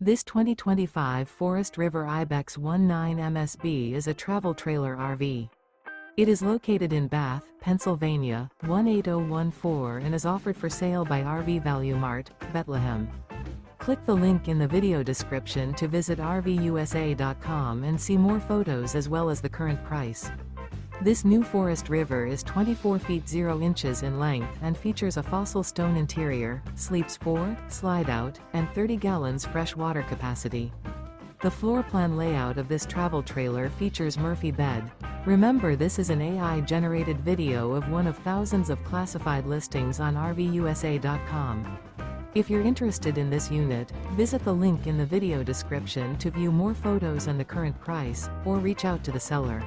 This 2025 Forest River IBEX 19 MSB is a travel trailer RV. It is located in Bath, Pennsylvania, 18014 and is offered for sale by RV Value Mart, Behtlehem. Click the link in the video description to visit RVUSA.com and see more photos as well as the current price. This new Forest River is 24 feet 0 inches in length and features a fossil stone interior, sleeps 4, slide-out, and 30 gallons fresh water capacity. The floor plan layout of this travel trailer features Murphy bed. Remember, this is an AI-generated video of one of thousands of classified listings on RVUSA.com. If you're interested in this unit, visit the link in the video description to view more photos and the current price, or reach out to the seller.